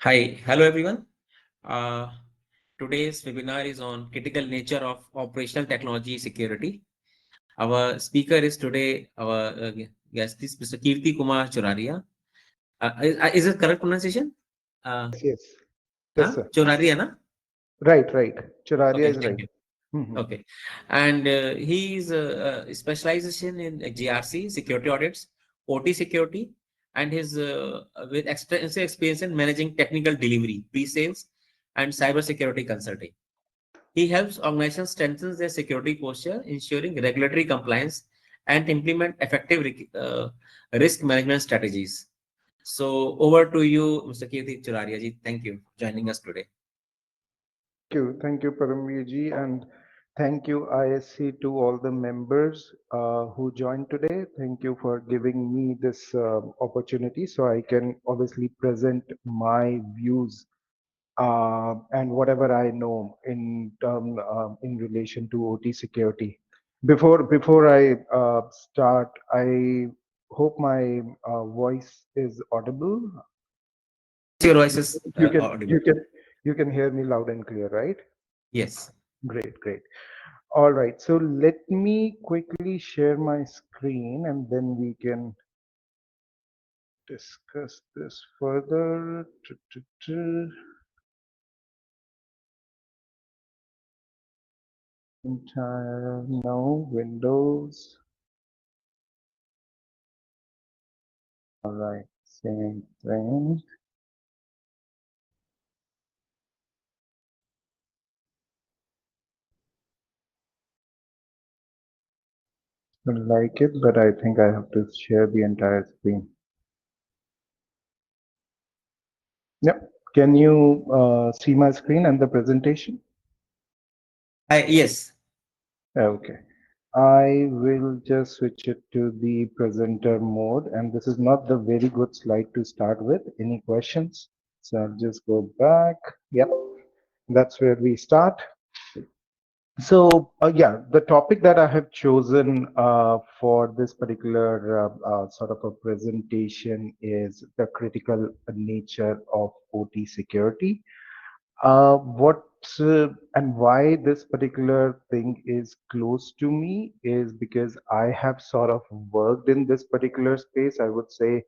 Hi, hello everyone. Uh, Today's webinar is on critical nature of operational technology security. Our speaker is today our guest is Mr. Kirti Kumar Choraria. Is it correct pronunciation? Uh, Yes, yes. Yes, sir. Choraria, na? Right, right. Choraria Okay, is thank right. you. Mhm. Okay, and he is specialization in GRC security audits, OT security, and his with extensive experience in managing technical delivery, pre-sales, and cyber security consulting. He helps organizations strengthen their security posture, ensuring regulatory compliance and implement effective risk management strategies. So over to you, Mr. Kirti Churaria ji. Thank you for joining us today. Thank you, Paramveer ji, and thank you, ISC, to all the members who joined today. Thank you for giving me this opportunity so I can obviously present my views and whatever I know in relation to OT security. Before I start, I hope my voice is audible. Yes, your voice is You can audible. you can you can hear me loud and clear, right? Yes. Great, great. All right. So let me quickly share my screen and then we can discuss this further. Entire no Windows. All right. Same thing. Don't like it, but I think I have to share the entire screen. Yep. Can you see my screen and the presentation? Yes. Okay. I will just switch it to the presenter mode, and this is not the very good slide to start with. Any questions? So I'll just go back. Yep, that's where we start. So, yeah, the topic that I have chosen for this particular sort of a presentation is the critical nature of OT security. What and why this particular thing is close to me is because I have sort of worked in this particular space, I would say,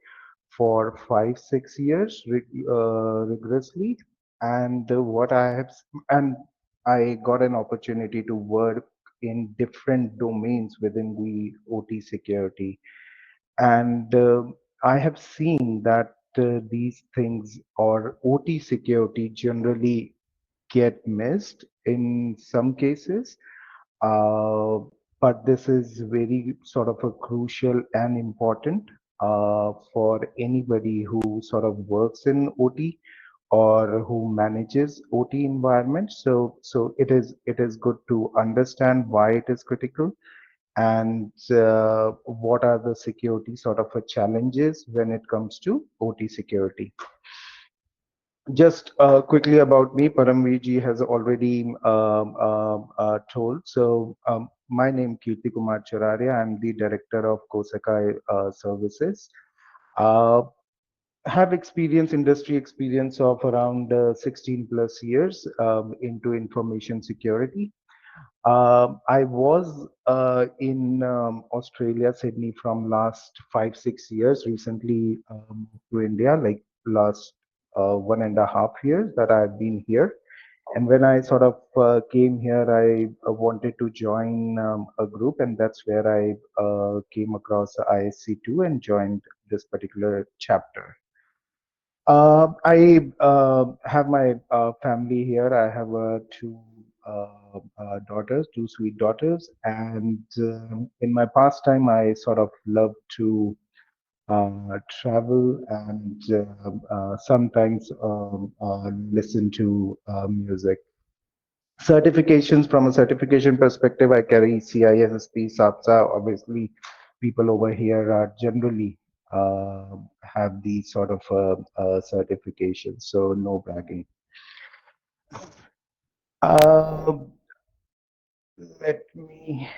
for 5, 6 years rigorously. And what I have, and I got an opportunity to work in different domains within the OT security. And I have seen that these things or OT security generally get missed in some cases. Uh, but this is very sort of a crucial and important for anybody who sort of works in OT or who manages OT environments. So it is good to understand why it is critical and what are the security sort of challenges when it comes to OT security. Just quickly about me, Paramveer has already told. So my name Kirti Kumar Choraria. I'm the director of Kosakai Services. Uh, have industry experience of around 16 plus years into information security. I was in Australia, Sydney, from last 5, 6 years. Recently moved to India, like last 1.5 years that I've been here. And when I sort of came here, I wanted to join a group, and that's where I came across ISC2 and joined this particular chapter. I have my family here. I have two daughters, two sweet daughters, and in my pastime, I sort of love to travel and sometimes listen to music. Certifications, from a certification perspective, I carry CISSP, SAPSA. Obviously, people over here are generally have these sort of certifications, so no bragging. Uh, Let me.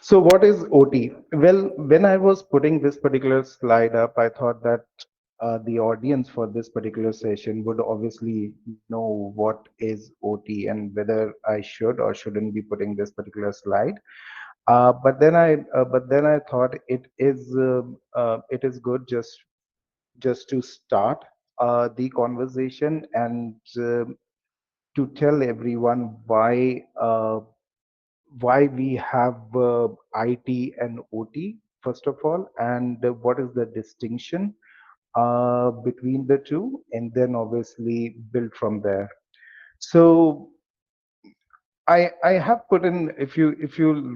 So, what is OT? Well, when I was putting this particular slide up, I thought that the audience for this particular session would obviously know what is OT and whether I should or shouldn't be putting this particular slide. But then I thought it is good just to start the conversation and to tell everyone why we have IT and OT first of all, and what is the distinction between the two, and then obviously build from there. So I have put in, if you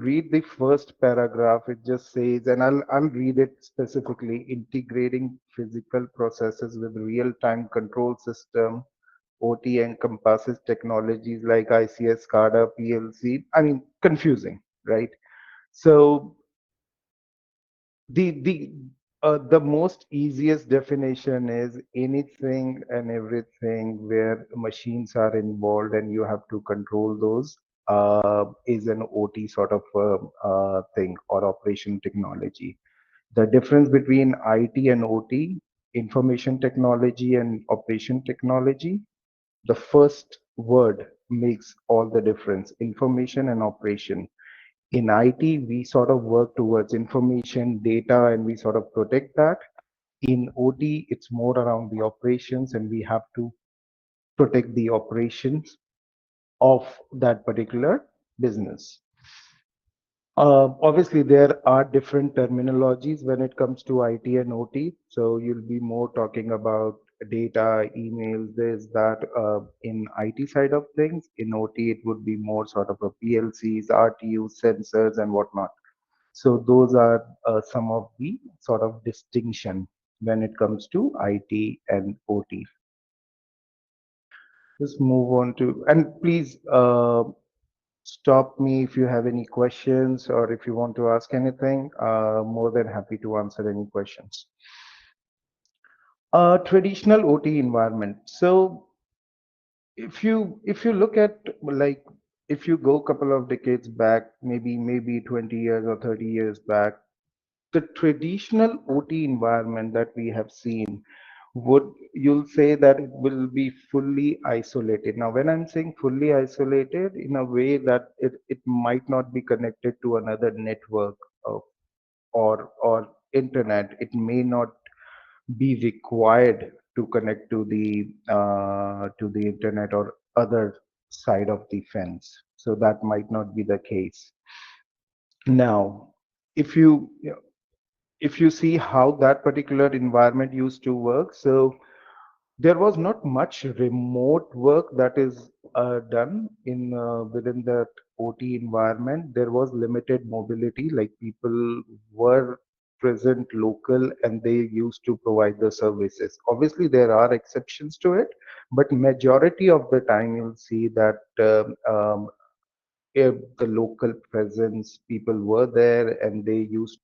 read the first paragraph, it just says, and I'll read it specifically: integrating physical processes with real-time control system. OT encompasses technologies like ICS, SCADA, PLC. I mean, confusing, right? So the most easiest definition is anything and everything where machines are involved and you have to control those is an OT sort of thing, or operation technology. The difference between IT and OT, information technology and operation technology, the first word makes all the difference: information and operation. In IT, we sort of work towards information, data, and we sort of protect that. In OT, it's more around the operations, and we have to protect the operations of that particular business. Obviously, there are different terminologies when it comes to IT and OT. So you'll be more talking about data, emails, this, that, in IT side of things. In OT, it would be more sort of a PLCs, RTUs, sensors, and whatnot. So those are some of the sort of distinction when it comes to IT and OT. Just move on to, and please stop me if you have any questions or if you want to ask anything. More than happy to answer any questions. Traditional OT environment. So if you look at, like, if you go a couple of decades back, maybe 20 years or 30 years back, the traditional OT environment that we have seen, would you'll say that it will be fully isolated. Now, when I'm saying fully isolated, in a way that it might not be connected to another network of, or internet. It may not be required to connect to the internet or other side of the fence. So that might not be the case. Now, if you see how that particular environment used to work, so there was not much remote work that is done in within that OT environment. There was limited mobility, like people were present local and they used to provide the services. Obviously, there are exceptions to it, but majority of the time you'll see that if the local presence, people were there and they used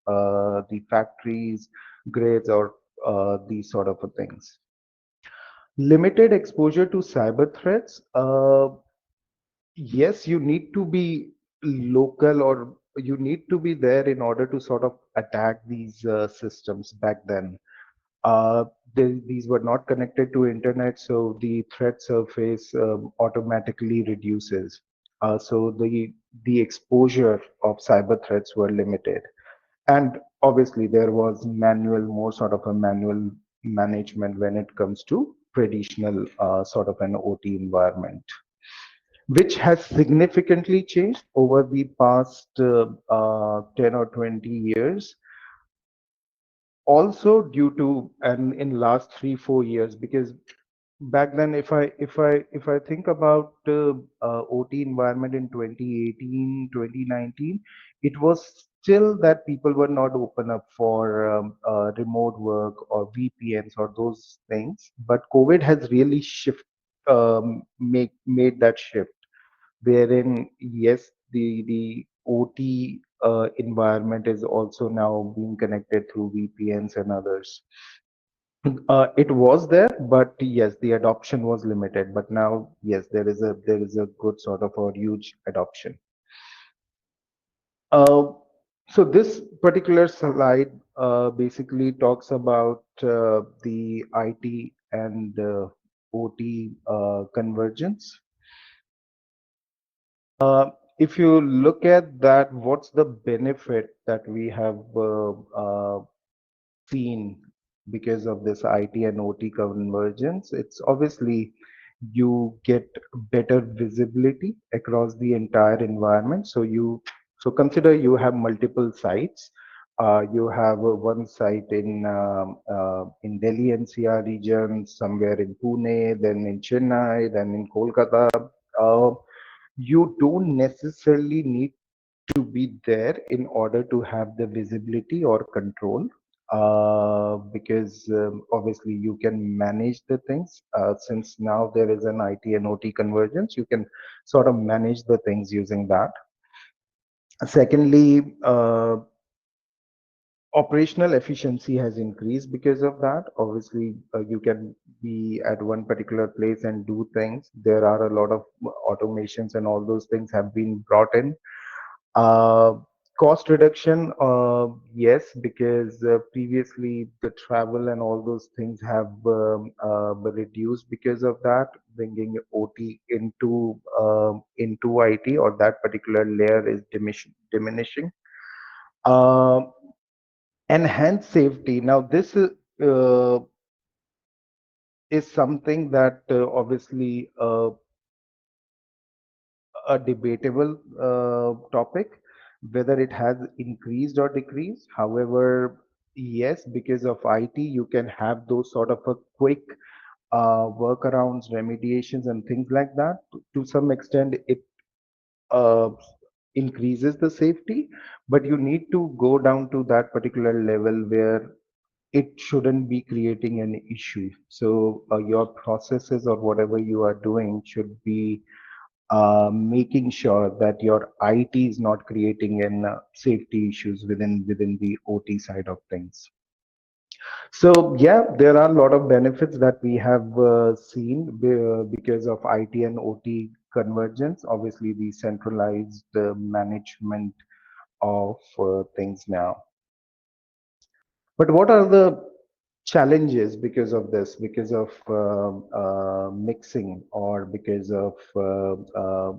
the factories, grids, or these sort of things. Limited exposure to cyber threats. Yes, you need to be local, or you need to be there in order to sort of attack these systems back then. Uh, these were not connected to internet, so the threat surface automatically reduces. So the exposure of cyber threats were limited. And obviously, there was more sort of a manual management when it comes to traditional sort of an OT environment, which has significantly changed over the past 10 or 20 years. Also due to, and in last 3 4 years, because back then, if I think about OT environment in 2018 2019, it was still that people were not open up for remote work or VPNs or those things. But COVID has really made that shift, wherein yes, the OT environment is also now being connected through VPNs and others. It was there, but yes, the adoption was limited. But now, yes, there is a good sort of a huge adoption. Uh, So this particular slide basically talks about the IT and OT convergence. If you look at that, what's the benefit that we have seen because of this IT and OT convergence? It's obviously you get better visibility across the entire environment. So consider you have multiple sites. You have one site in Delhi NCR region, somewhere in Pune, then in Chennai, then in Kolkata. Uh, you don't necessarily need to be there in order to have the visibility or control, because obviously you can manage the things, since now there is an IT and OT convergence. You can sort of manage the things using that. Secondly, operational efficiency has increased because of that. Obviously, you can be at one particular place and do things. There are a lot of automations and all those things have been brought in. uh, Cost reduction, yes, because previously the travel and all those things have reduced because of that. Bringing OT into IT, or that particular layer, is diminishing. Uh, Enhanced safety. Now, this is something that obviously a debatable topic, whether it has increased or decreased. However, yes, because of IT, you can have those sort of a quick workarounds, remediations, and things like that. To some extent, it uh, increases the safety, but you need to go down to that particular level where it shouldn't be creating an issue. So your processes or whatever you are doing should be making sure that your IT is not creating an safety issues within the OT side of things. So yeah, there are a lot of benefits that we have seen because of IT and OT convergence. Obviously, the centralized management of things now. But what are the challenges because of this, because of mixing, or because of r-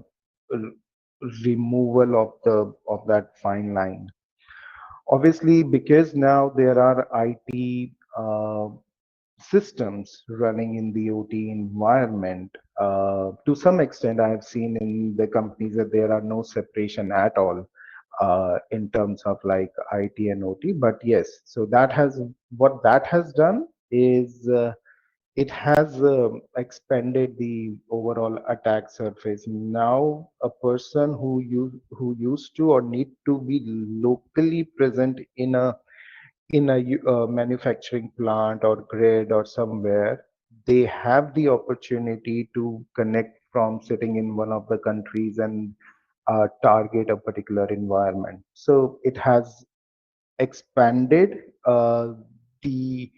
removal of the of that fine line? Obviously, because now there are IT systems running in the OT environment. To some extent, I have seen in the companies that there are no separation at all in terms of like IT and OT. But yes, so that has what that has done is it has expanded the overall attack surface. Now, a person who used to or need to be locally present in a manufacturing plant or grid or somewhere, they have the opportunity to connect from sitting in one of the countries and target a particular environment. So it has expanded the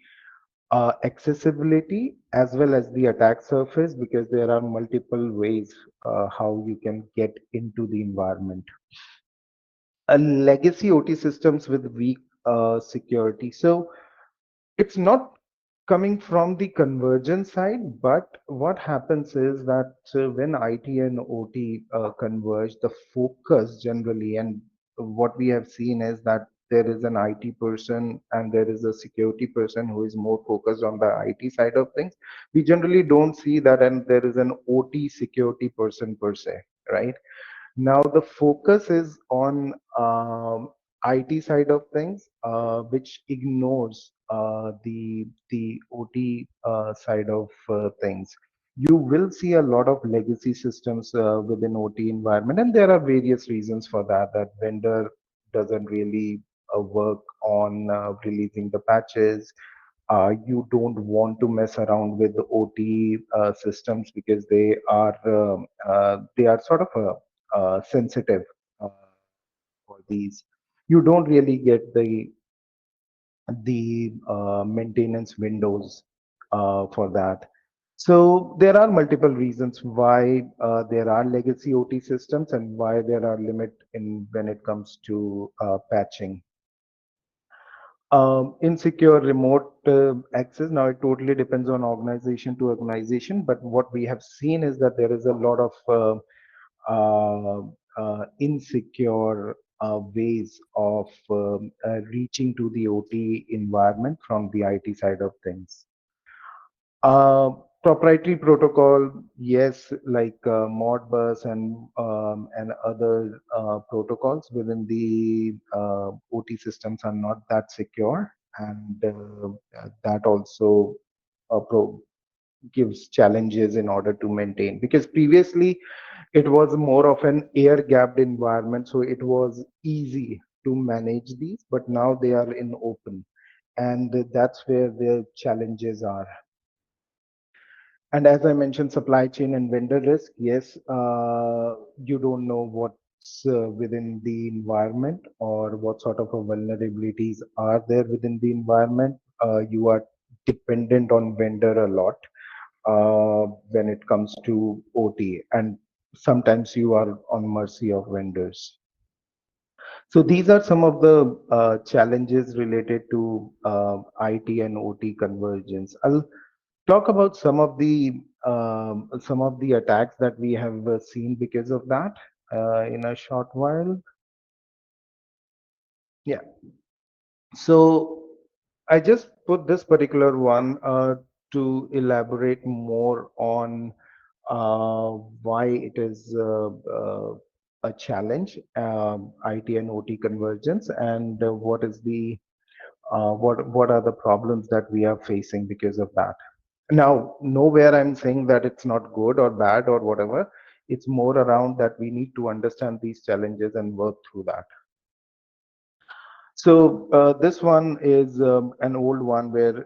accessibility as well as the attack surface, because there are multiple ways how you can get into the environment. A legacy OT systems with weak security. So it's not coming from the convergence side, but what happens is that when IT and OT converge, the focus generally, and what we have seen is that there is an IT person and there is a security person who is more focused on the IT side of things. We generally don't see that, and there is an OT security person per se, right? Now the focus is on IT side of things, which ignores the OT side of things. You will see a lot of legacy systems within OT environment, and there are various reasons for that. That vendor doesn't really work on releasing the patches. You don't want to mess around with the OT systems because they are sort of sensitive uh, for these. You don't really get the maintenance windows for that. So there are multiple reasons why there are legacy OT systems and why there are limit in when it comes to patching. Insecure remote access. Now it totally depends on organization to organization, but what we have seen is that there is a lot of insecure ways of reaching to the OT environment from the IT side of things. Uh, Proprietary protocol, yes, like Modbus and other protocols within the OT systems are not that secure, and that also gives challenges in order to maintain. Because previously it was more of an air-gapped environment, so it was easy to manage these, but now they are in open, and that's where the challenges are. And as I mentioned, supply chain and vendor risk, yes, you don't know what's within the environment or what sort of vulnerabilities are there within the environment. You are dependent on vendor a lot when it comes to OT, and sometimes you are on mercy of vendors. So these are some of the challenges related to IT and OT convergence. I'll talk about some of the attacks that we have seen because of that in a short while. Yeah. So I just put this particular one to elaborate more on why it is a challenge, IT and OT convergence, and what are the problems that we are facing because of that. Now, nowhere I'm saying that it's not good or bad or whatever. It's more around that we need to understand these challenges and work through that. So this one is an old one where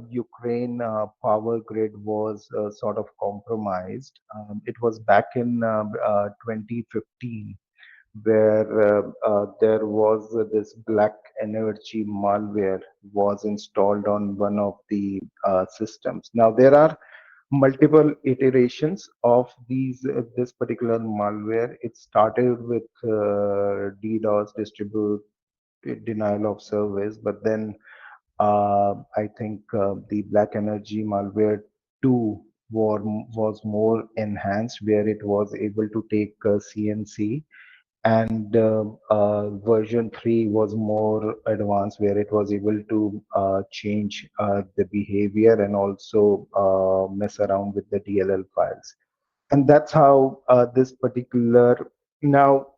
Ukraine power grid was sort of compromised. It was back in 2015 where there was this black energy malware was installed on one of the systems. Now there are multiple iterations of this particular malware. It started with DDoS, distributed denial of service, but then I think the black energy malware 2 was more enhanced, where it was able to take CNC, and version 3 was more advanced, where it was able to change the behavior and also mess around with the DLL files. And that's how this particular now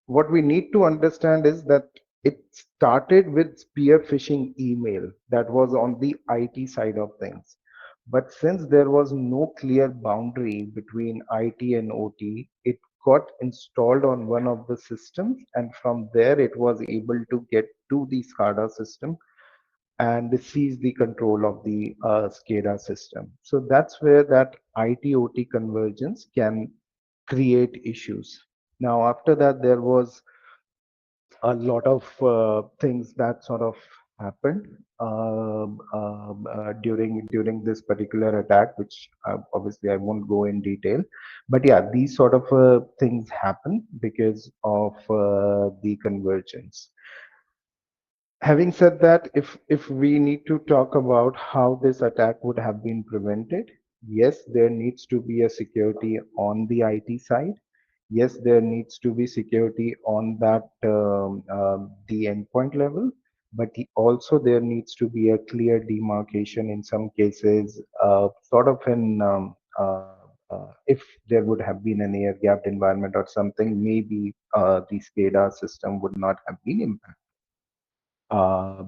what we need to understand is that it started with spear phishing email that was on the IT side of things. But since there was no clear boundary between IT and OT, it got installed on one of the systems, and from there it was able to get to the SCADA system and seize the control of the SCADA system. So that's where that IT OT convergence can create issues. Now, after that, there was a lot of things that sort of happened during this particular attack, which obviously I won't go in detail. But yeah, these sort of things happen because of the convergence. Having said that, if we need to talk about how this attack would have been prevented, yes, there needs to be a security on the IT side. Yes, there needs to be security on that the endpoint level, but also there needs to be a clear demarcation in some cases, sort of in if there would have been an air-gapped environment or something, maybe the SCADA system would not have been impacted.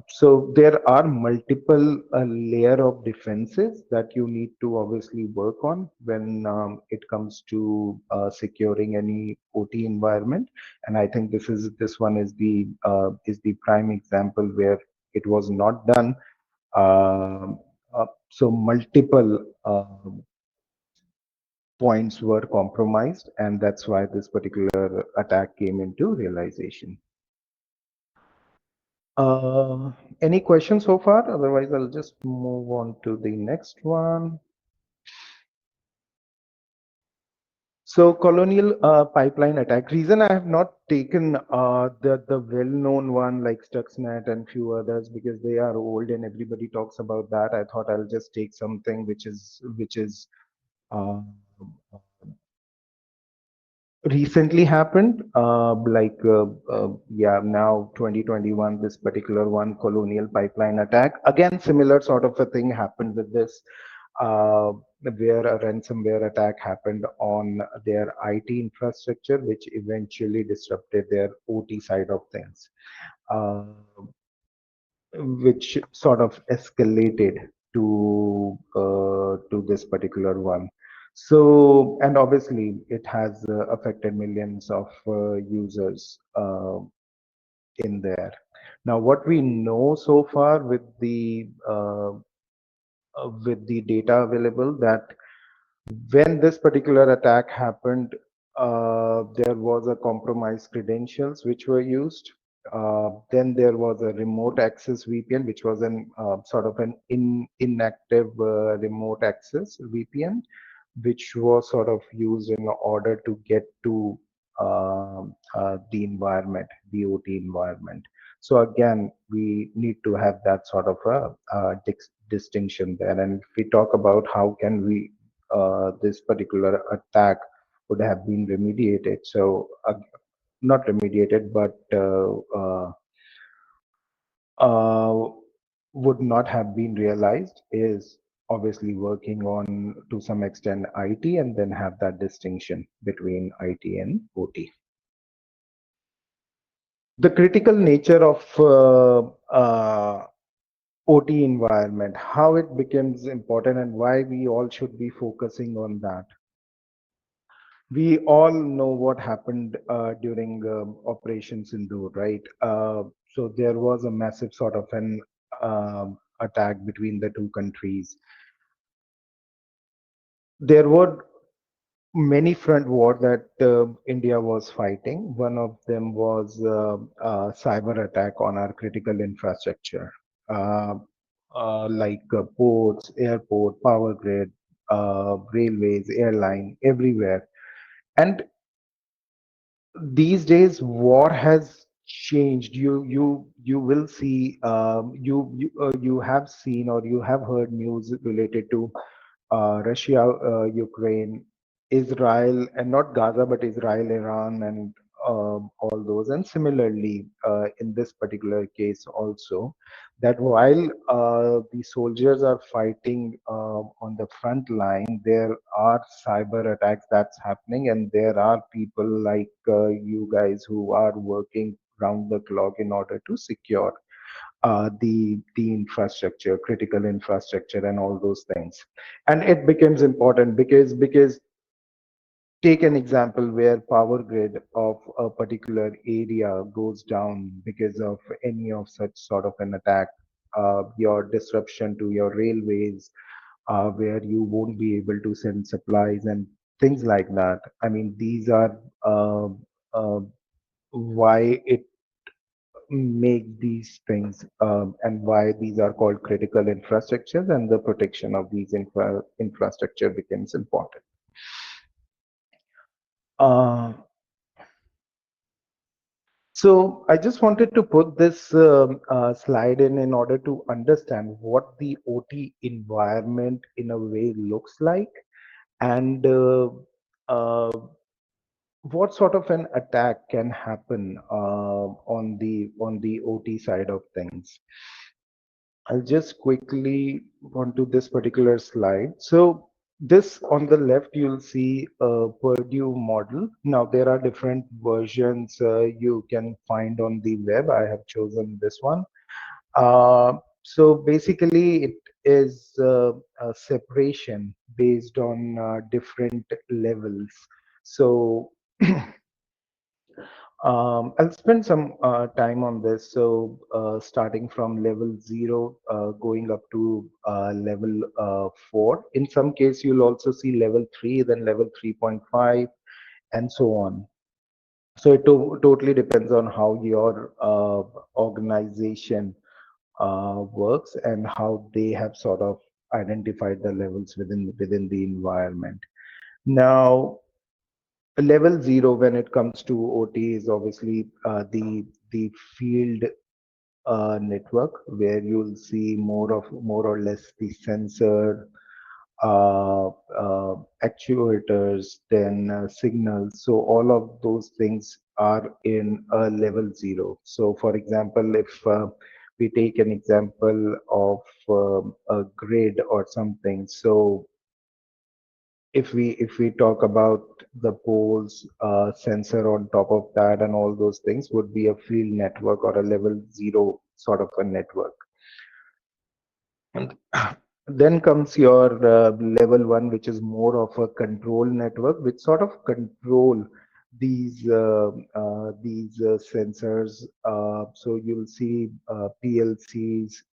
So there are multiple layer of defenses that you need to obviously work on when it comes to securing any OT environment. And I think this one is the prime example where it was not done. So multiple points were compromised, and that's why this particular attack came into realization. Uh, any questions so far? Otherwise, I'll just move on to the next one. So colonial pipeline attack. Reason I have not taken the well-known one like Stuxnet and few others because they are old and everybody talks about that. I thought I'll just take something which is uh, recently happened, yeah, now 2021, this particular one, colonial pipeline attack. Again, similar sort of a thing happened with this, uh, where a ransomware attack happened on their IT infrastructure, which eventually disrupted their OT side of things. Uh, which sort of escalated to this particular one. So, and obviously, it has affected millions of users in there. Now, what we know so far with the data available, that when this particular attack happened, there was a compromised credentials which were used. Then there was a remote access VPN, which was an sort of an inactive remote access VPN, which was sort of used in order to get to the environment, the OT environment. So again, we need to have that sort of a distinction there. And if we talk about how can we this particular attack would have been remediated. So not remediated, but uh, would not have been realized is obviously working on to some extent IT and then have that distinction between IT and OT. The critical nature of OT environment, how it becomes important and why we all should be focusing on that. We all know what happened during Operation Sindoor, right? So there was a massive sort of an attack between the two countries. There were many front war that India was fighting. One of them was a cyber attack on our critical infrastructure, uh, ports, airport, power grid, railways, airline, everywhere. And these days war has changed. You will see, you have seen or you have heard news related to Russia, Ukraine, Israel, and not Gaza, but Israel, Iran, and all those. And similarly, in this particular case, also, that while the soldiers are fighting on the front line, there are cyber attacks that's happening, and there are people like you guys who are working round the clock in order to secure the infrastructure, critical infrastructure, and all those things. And it becomes important because take an example where power grid of a particular area goes down because of any of such sort of an attack. Your disruption to your railways, where you won't be able to send supplies and things like that. I mean, these are uh, why it make these things and why these are called critical infrastructures, and the protection of these infrastructure becomes important. Uh, so I just wanted to put this slide in order to understand what the OT environment in a way looks like, and uh, what sort of an attack can happen on the OT side of things. I'll just quickly onto this particular slide. So this on the left, you'll see a Purdue model. Now there are different versions you can find on the web. I have chosen this one. So basically, it is a separation based on different levels. So I'll spend some time on this. So, starting from level 0, going up to level 4. In some case, you'll also see level 3, then level 3.5, and so on. So, it totally depends on how your organization works and how they have sort of identified the levels within the environment. Now, Level zero when it comes to OT is obviously the field network where you'll see more or less the sensor, actuators, then signals. So all of those things are in a level zero. So for example, if we take an example of a grid or something, so if we talk about the poles, sensor on top of that, and all those things would be a field network or a level zero sort of a network. And then comes your level one, which is more of a control network, which sort of control these sensors. So you'll see PLCs,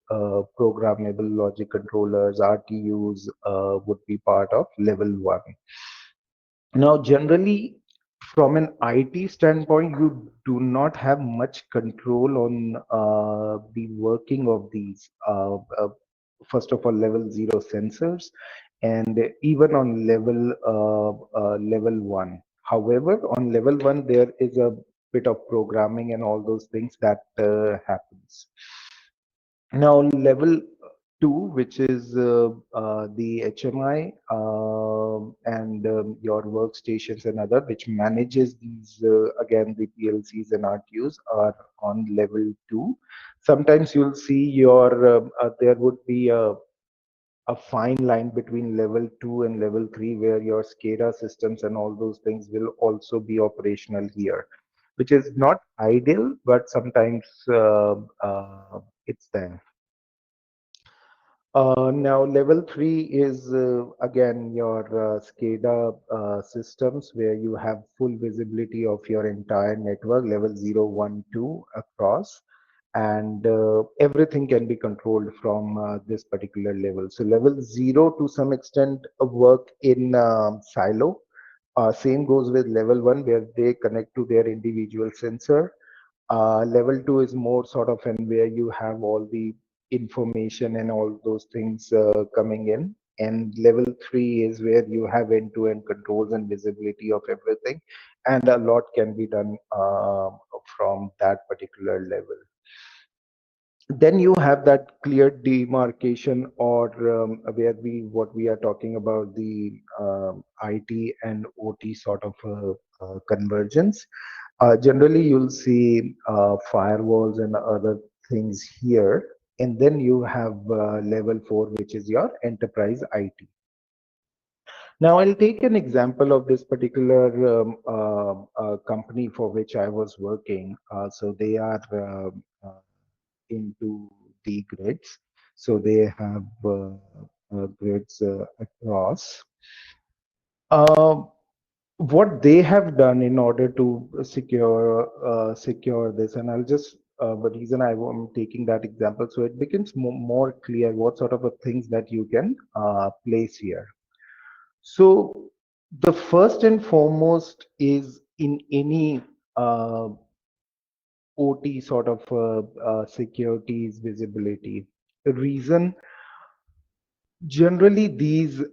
programmable logic controllers, RTUs would be part of level one. Now, generally, from an IT standpoint, you do not have much control on the working of these. First of all, level zero sensors, and even on level one. However, on level one, there is a bit of programming and all those things that happens. Now, level two, which is the HMI and your workstations and other, which manages these, again, the PLCs and RTUs are on level two. Sometimes you'll see there would be a fine line between level two and level three, where your SCADA systems and all those things will also be operational here, which is not ideal, but sometimes it's there. Now, level three is again your SCADA systems where you have full visibility of your entire network, level 0, 1, 2 across, and everything can be controlled from this particular level. So, level 0 to some extent work in silo. Same goes with level 1 where they connect to their individual sensor. Level two is more sort of an where you have all the information and all those things coming in. And level three is where you have end-to-end controls and visibility of everything. And a lot can be done from that particular level. Then you have that clear demarcation, or where what we are talking about, the IT and OT sort of convergence. Generally, you'll see firewalls and other things here, and then you have level four, which is your enterprise IT. Now, I'll take an example of this particular company for which I was working. So they are into the grids. So they have grids across. Uh, what they have done in order to secure this, and I'll just the reason I'm taking that example, so it becomes more clear what sort of a things that you can place here. So the first and foremost is in any OT sort of security is visibility. The reason generally these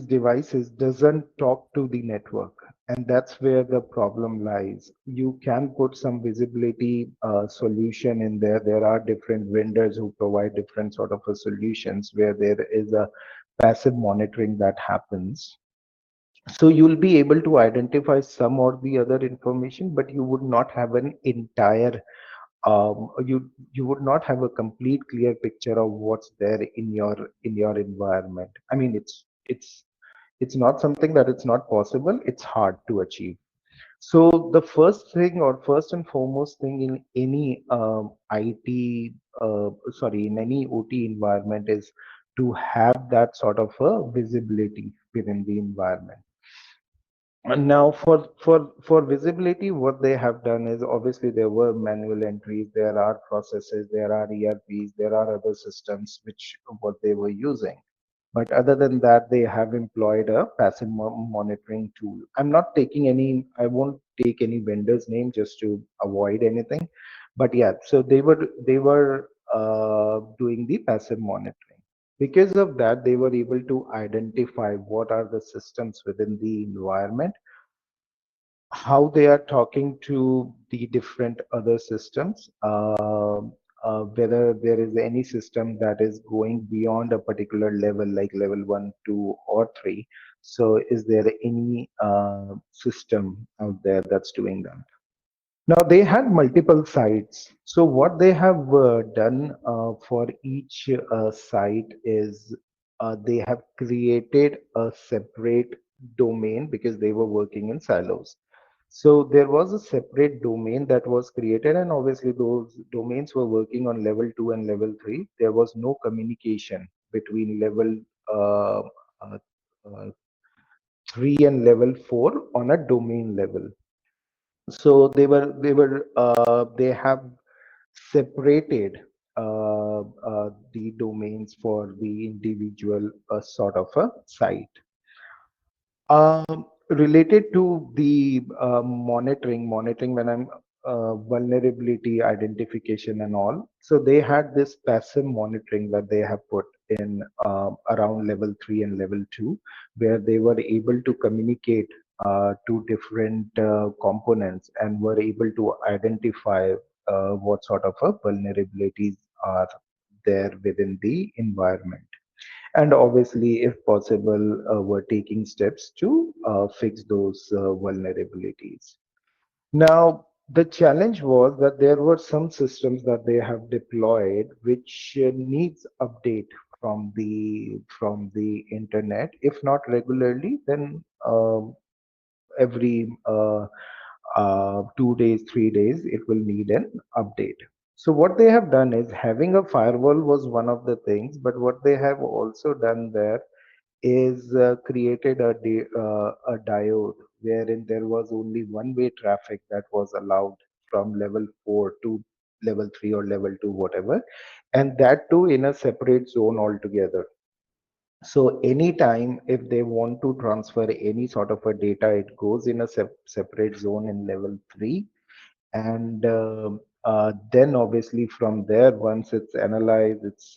devices doesn't talk to the network, and that's where the problem lies. You can put some visibility solution in there. There are different vendors who provide different sort of solutions where there is a passive monitoring that happens. So you'll be able to identify some or the other information, but you would not have an entire you would not have a complete clear picture of what's there in your environment. I mean, it's not something that it's not possible, it's hard to achieve. So the first thing, or first and foremost thing in any IT sorry, in any OT environment, is to have that sort of a visibility within the environment. And now for visibility, what they have done is, obviously there were manual entries, there are processes, there are ERPs, there are other systems which what they were using. But other than that, they have employed a passive monitoring tool. I won't take any vendor's name just to avoid anything. But yeah, so they were doing the passive monitoring. Because of that, they were able to identify what are the systems within the environment, how they are talking to the different other systems, whether there is any system that is going beyond a particular level, like level 1, 2, or 3. So, is there any system out there that's doing that? Now they had multiple sites. So what they have done for each site is they have created a separate domain because they were working in silos. So there was a separate domain that was created, and obviously those domains were working on level 2 and level 3. There was no communication between level uh, uh, uh, 3 and level 4 on a domain level. So they have separated the domains for the individual sort of a site. Related to the monitoring when I'm vulnerability identification and all. So they had this passive monitoring that they have put in around level 3 and level 2, where they were able to communicate to different components and were able to identify what sort of vulnerabilities are there within the environment, and obviously if possible were taking steps to fix those vulnerabilities. Now the challenge was that there were some systems that they have deployed which needs update from the internet, if not regularly, then every 2 days, 3 days, it will need an update. So what they have done is having a firewall was one of the things, but what they have also done there is created a diode wherein there was only one-way traffic that was allowed from level 4 to level 3 or level 2, whatever, and that too in a separate zone altogether. So anytime if they want to transfer any sort of a data, it goes in a separate zone in level 3, and then obviously from there, once it's analyzed, its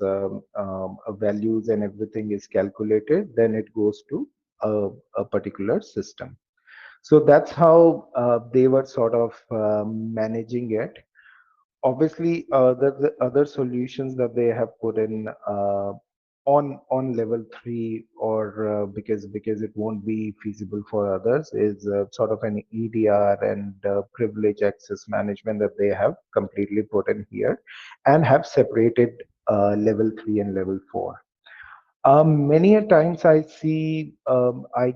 values and everything is calculated, then it goes to a particular system. So that's how they were sort of managing it. Obviously, the other solutions that they have put in on level 3, or because it won't be feasible for others, is sort of an EDR and privilege access management that they have completely put in here, and have separated level 3 and level 4. Many a times I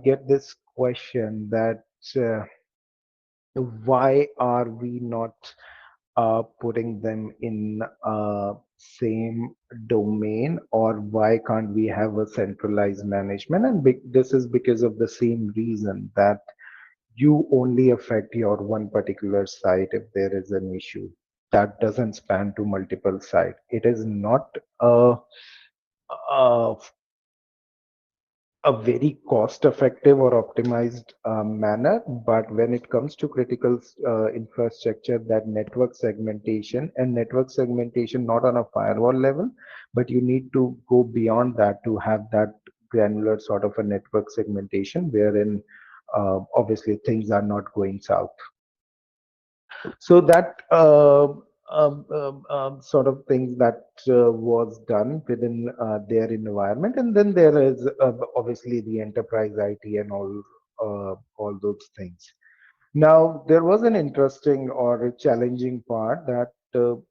get this question that why are we not putting them in same domain, or why can't we have a centralized management? And this is because of the same reason that you only affect your one particular site if there is an issue. That doesn't span to multiple sites. It is not a a very cost effective or optimized manner, but when it comes to critical infrastructure, that network segmentation not on a firewall level, but you need to go beyond that to have that granular sort of a network segmentation wherein obviously things are not going south. So that sort of things that was done within their environment, and then there is obviously the enterprise IT and all those things. Now there was an interesting or a challenging part that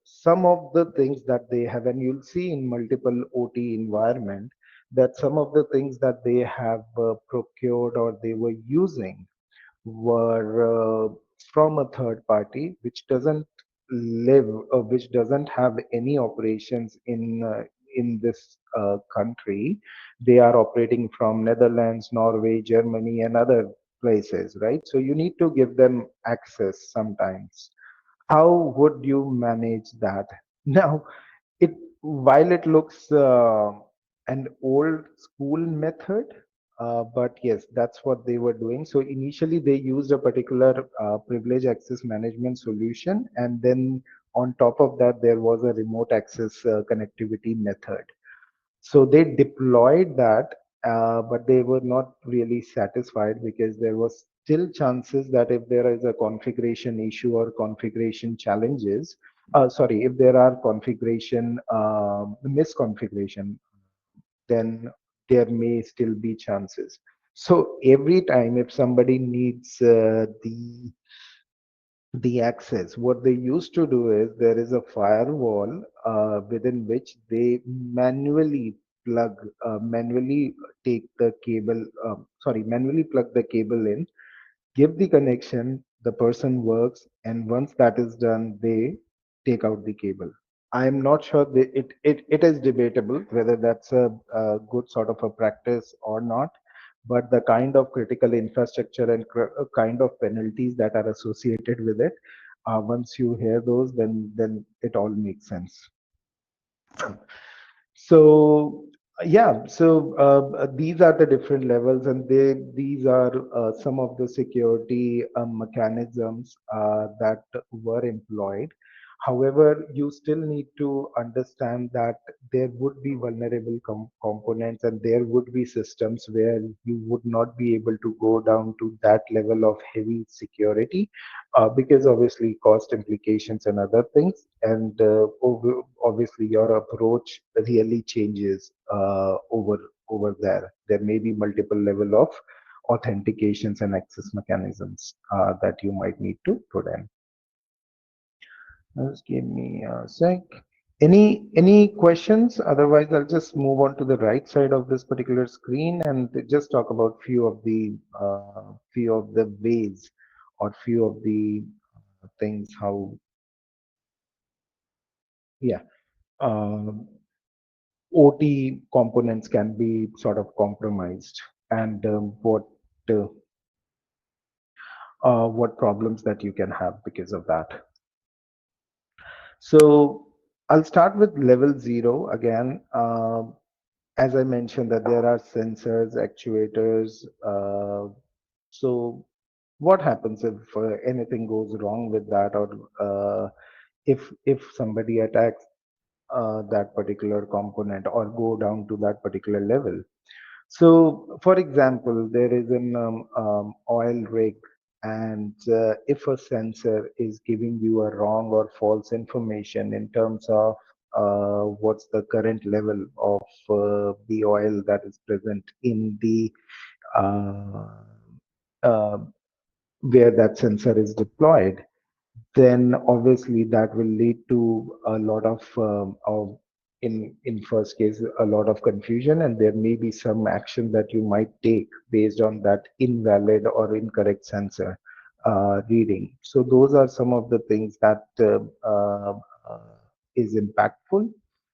some of the things that they have, and you'll see in multiple OT environment, that some of the things that they have procured or they were using were from a third party which doesn't which doesn't have any operations in this country. They are operating from Netherlands, Norway, Germany, and other places, right? So you need to give them access sometimes. How would you manage that? Now, it while it looks an old school method, but yes, that's what they were doing. So initially they used a particular privilege access management solution, and then on top of that there was a remote access connectivity method. So they deployed that, but they were not really satisfied because there was still chances that if there is a configuration issue or configuration challenges, sorry, if there are configuration misconfiguration, then there may still be chances. So every time if somebody needs the access, what they used to do is there is a firewall within which they plug manually take the cable, manually plug the cable in, give the connection, the person works, and once that is done, they take out the cable. I'm not sure it is debatable whether that's a good sort of a practice or not, but the kind of critical infrastructure and kind of penalties that are associated with it, once you hear those, then it all makes sense. So yeah, so these are the different levels, and these are some of the security mechanisms that were employed. However, you still need to understand that there would be vulnerable components, and there would be systems where you would not be able to go down to that level of heavy security, because obviously cost implications and other things, and obviously your approach really changes over there. There may be multiple level of authentications and access mechanisms that you might need to put in. Just give me a sec. Any questions? Otherwise, I'll just move on to the right side of this particular screen and just talk about few of the ways or few of the things how, yeah, um, OT components can be sort of compromised, and what problems that you can have because of that. So I'll start with level 0 again. As I mentioned that there are sensors, actuators. So what happens if anything goes wrong with that, or if somebody attacks that particular component or go down to that particular level? So, for example, there is an oil rig, and if a sensor is giving you a wrong or false information in terms of what's the current level of the oil that is present in the uh, uh, where that sensor is deployed, then obviously that will lead to a lot of in first case a lot of confusion, and there may be some action that you might take based on that invalid or incorrect sensor reading. So those are some of the things that is impactful.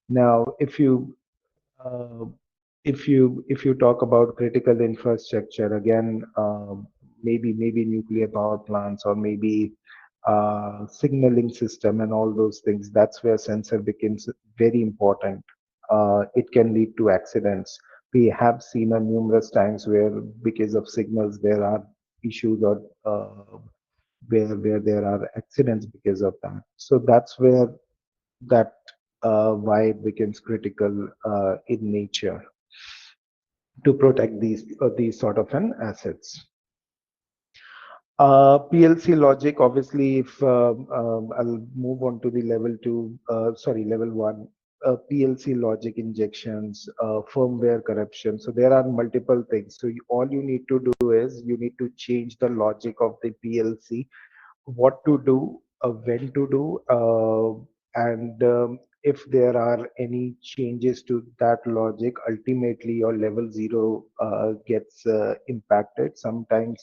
Now uh, if you talk about critical infrastructure again, maybe nuclear power plants, or maybe signaling system and all those things, that's where sensor becomes very important. It can lead to accidents. We have seen numerous times where because of signals there are issues, or where there are accidents because of that. So that's where that why it becomes critical in nature to protect these sort of an assets. PLC logic, obviously, if I'll move on to the level 2, sorry, level 1, PLC logic injections, firmware corruption. So there are multiple things. So all you need to do is you need to change the logic of the PLC, what to do, when to do, and if there are any changes to that logic, ultimately your level 0 gets impacted. Sometimes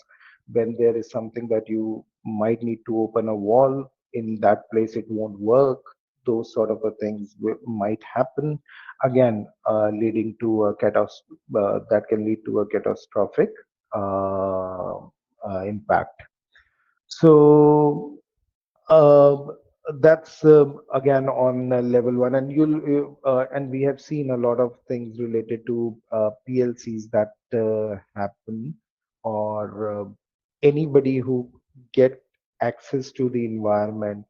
when there is something that you might need to open a wall, in that place it won't work. Those sort of things might happen, again leading to a that can lead to a catastrophic uh, impact. So uh, that's again on level 1, and and we have seen a lot of things related to PLCs that happen, or anybody who get access to the environment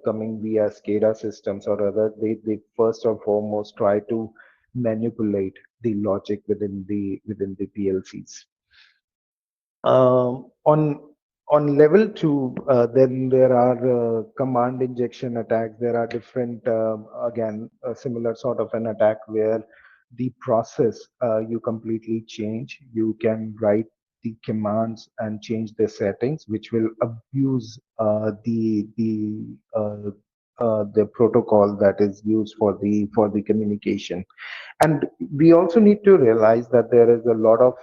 coming via SCADA systems or other. They first and foremost try to manipulate the logic within the PLCs. On level two, then there are command injection attacks. There are different, again, a similar sort of an attack where the process you completely change. You can write the commands and change the settings, which will abuse the protocol that is used for the communication. And we also need to realize that there is a lot of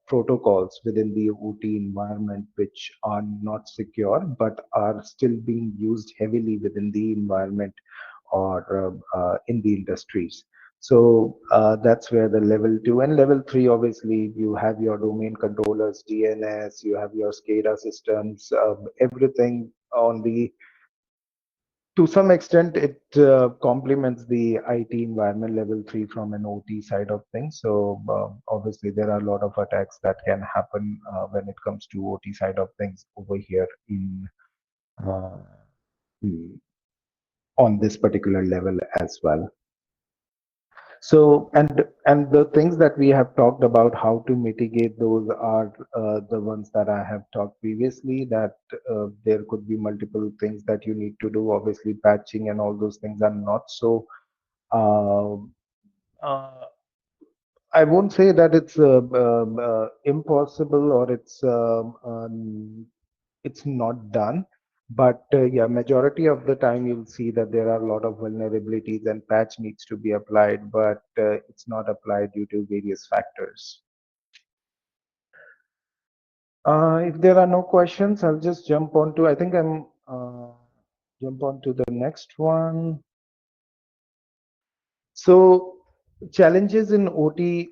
protocols within the OT environment which are not secure but are still being used heavily within the environment or in the industries. So that's where the level two and level three, obviously, you have your domain controllers, DNS, you have your SCADA systems, everything on the to some extent, it complements the IT environment level three from an OT side of things. So obviously, there are a lot of attacks that can happen when it comes to OT side of things over here in uh, mm, on this particular level as well. So, and the things that we have talked about how to mitigate those are the ones that I have talked previously, that there could be multiple things that you need to do. Obviously, patching and all those things are not so uh, uh, I won't say that it's impossible or it's not done, but yeah, majority of the time you'll see that there are a lot of vulnerabilities and patch needs to be applied, but it's not applied due to various factors. If there are no questions, I'll just jump on to, I think I'm jump on to the next one. So challenges in OT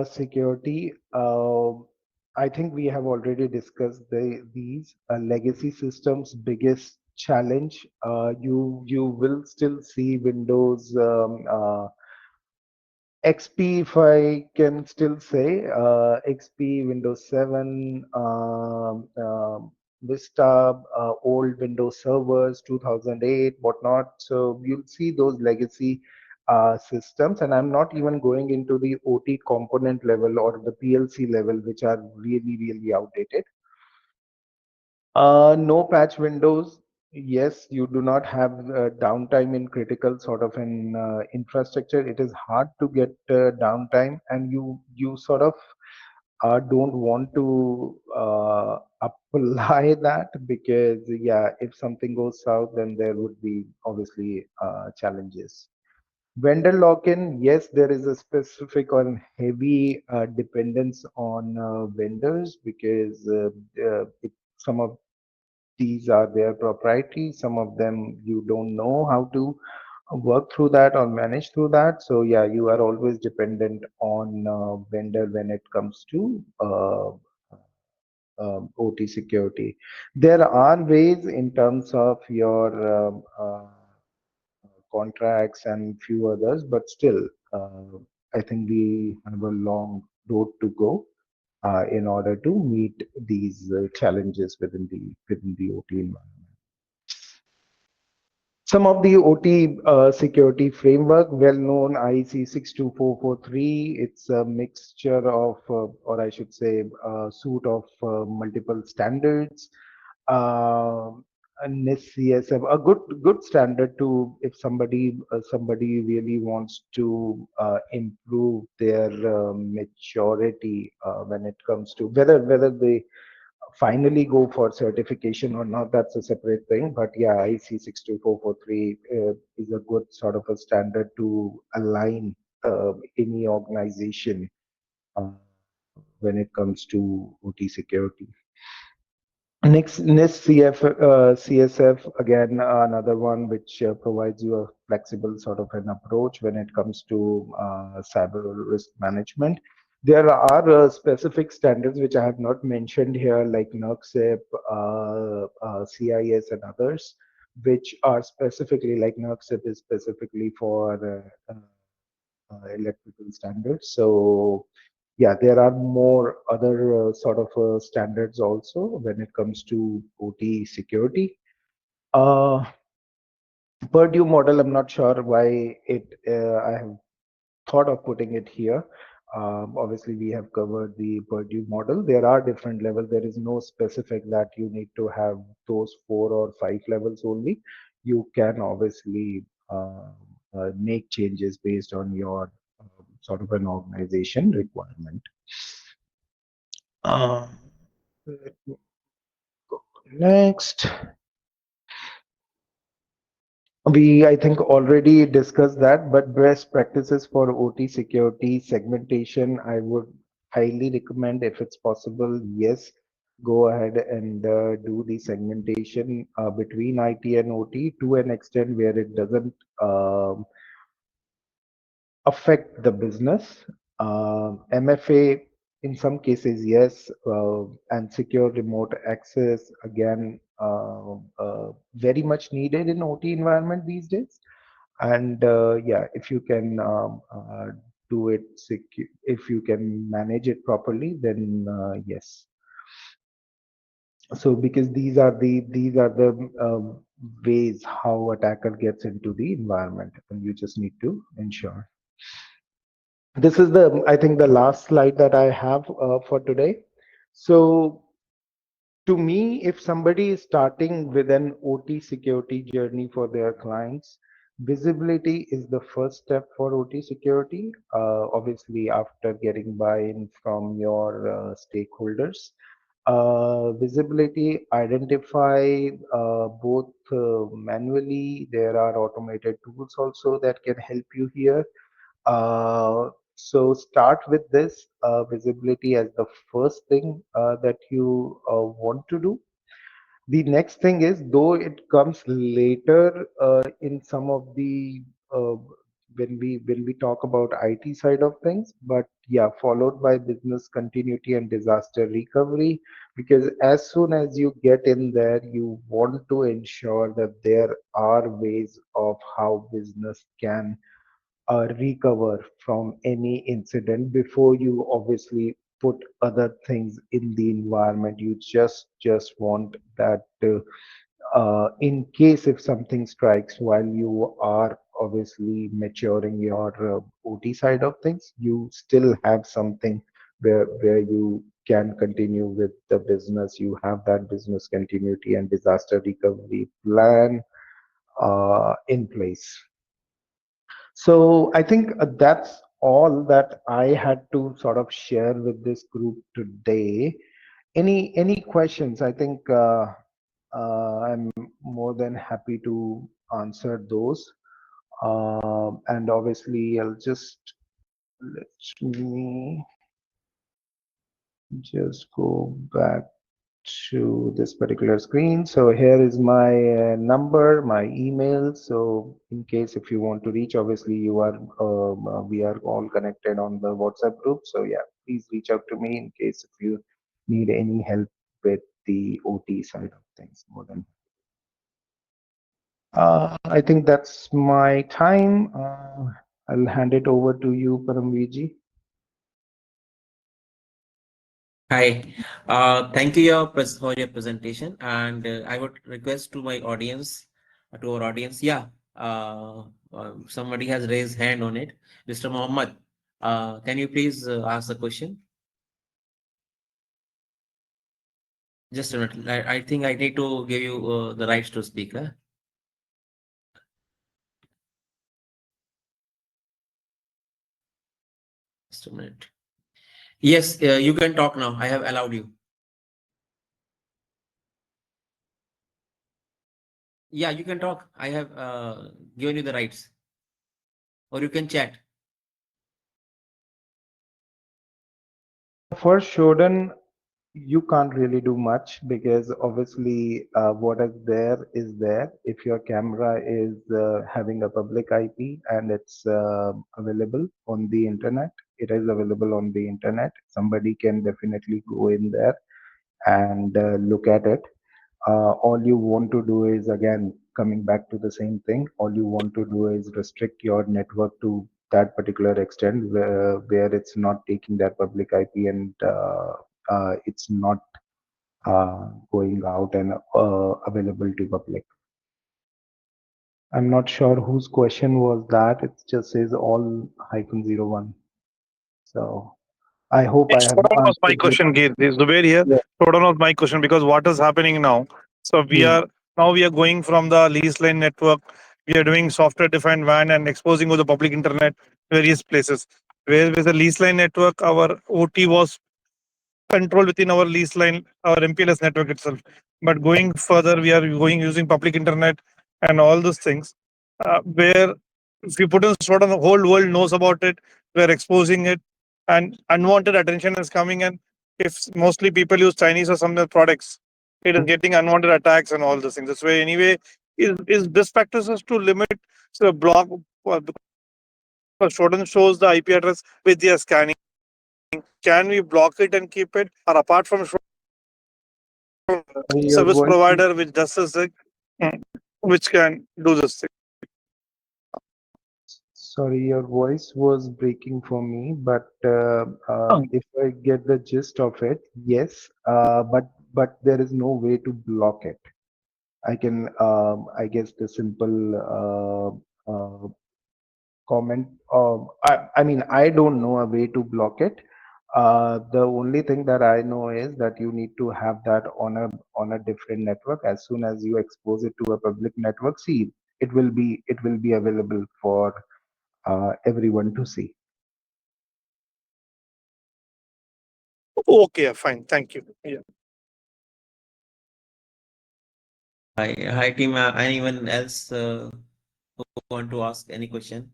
security, I think we have already discussed these legacy systems. Biggest challenge, you will still see Windows XP, if I can still say, XP, Windows 7, Vista, old Windows servers, 2008, whatnot. So you'll see those legacy systems, and I'm not even going into the OT component level or the PLC level, which are really, really outdated. No patch windows. Yes, you do not have downtime in critical sort of an infrastructure. It is hard to get downtime, and you sort of don't want to apply that because yeah, if something goes south, then there would be obviously challenges. Vendor lock-in, yes, there is a specific or heavy dependence on vendors because some of these are their proprietary. Some of them you don't know how to work through that or manage through that. So yeah, you are always dependent on vendor when it comes to OT security. There are ways in terms of your contracts and few others, but still, I think we have a long road to go in order to meet these challenges within the OT environment. Some of the OT security framework, well known IEC 62443, it's a mixture of, or I should say, a suite of multiple standards. And CSF, a good standard to if somebody really wants to improve their maturity when it comes to whether they finally go for certification or not, that's a separate thing. But yeah, IC 62443 is a good sort of a standard to align any organization uh, when it comes to OT security. Next CSF, again, another one which provides you a flexible sort of an approach when it comes to cyber risk management. There are specific standards which I have not mentioned here, like NERCSIP, CIS, and others, which are specifically like NERCSIP is specifically for electrical standards. So yeah, there are more other sort of standards also when it comes to OT security. Uh, Purdue model, I'm not sure why I have thought of putting it here. Obviously, we have covered the Purdue model. There are different levels. There is no specific that you need to have those 4 or 5 levels only. You can obviously make changes based on your sort of an organization requirement. Uh, let me go next. We, I think, already discussed that, but best practices for OT security segmentation, I would highly recommend if it's possible, yes, go ahead and do the segmentation between IT and OT to an extent where it doesn't affect the business. MFA, in some cases, yes, and secure remote access, again, very much needed in OT environment these days. And yeah, if you can do it if you can manage it properly, then yes. So because these are the ways how attacker gets into the environment, and you just need to ensure. This is the, I think, the last slide that I have for today. So to me, if somebody is starting with an OT security journey for their clients, visibility is the first step for OT security. Obviously, after getting buy-in from your stakeholders, visibility, identify both manually. There are automated tools also that can help you here. So start with this visibility as the first thing that you want to do. The next thing is, though it comes later in some of the uh, when we talk about IT side of things, but yeah, followed by business continuity and disaster recovery. Because as soon as you get in there, you want to ensure that there are ways of how business can recover from any incident before you obviously put other things in the environment. You just want that in case if something strikes while you are obviously maturing your OT side of things, you still have something where you can continue with the business. You have that business continuity and disaster recovery plan in place. So I think that's all that I had to sort of share with this group today. Any questions? I think I'm more than happy to answer those. And obviously, I'll just let me just go back to this particular screen. So here is my number, my email. So in case if you want to reach, obviously we are all connected on the WhatsApp group. So yeah, please reach out to me in case if you need any help with the OT side of things. More than I think that's my time. I'll hand it over to you, Paramviji. Hi, thank you for your presentation, and I would request to my audience, to our audience, yeah, somebody has raised hand on it, Mr. Mohammed. Can you please ask the question? Just a minute. I think I need to give you the rights to speak. Huh? Just a minute. Yes, you can talk now. I have allowed you. Yeah, you can talk. I have given you the rights, or you can chat. For Shodan, you can't really do much because obviously what is there is there. If your camera is having a public IP and it's available on the internet, it is available on the internet. Somebody can definitely go in there and look at it. All you want to do is, again, coming back to the same thing, all you want to do is restrict your network to that particular extent where it's not taking that public IP and it's not going out and available to public. I'm not sure whose question was that. It just says all hyphen zero one. So I hope I have Showdown was my answered you. question, Geet. Is Zubair here? Yeah. Showdown was my question because what is happening now? So Hmm. we are going from the lease line network. We are doing software defined WAN and exposing to the public internet various places. Where with the lease line network, our OT was control within our lease line, our MPLS network itself. But going further, we are going using public internet and all those things. Where if you put in sort of the whole world knows about it, we're exposing it, and unwanted attention is coming. And if mostly people use Chinese or some other products, it is getting unwanted attacks and all those things. That's why anyway is best practices to limit so block because Shodan shows the IP address with their scanning. Can we block it and keep it? Or apart from Your service voice is provider which does this thing, mm, which can do this thing. Sorry, your voice was breaking for me, but Oh, if I get the gist of it, yes, but there is no way to block it. I can, I guess, the simple comment. I mean, I don't know a way to block it. The only thing that I know is that you need to have that on a different network. As soon as you expose it to a public network, see, it will be available for everyone to see. okay, fine. Thank you. Yeah. Hi team. Anyone else who want to ask any question?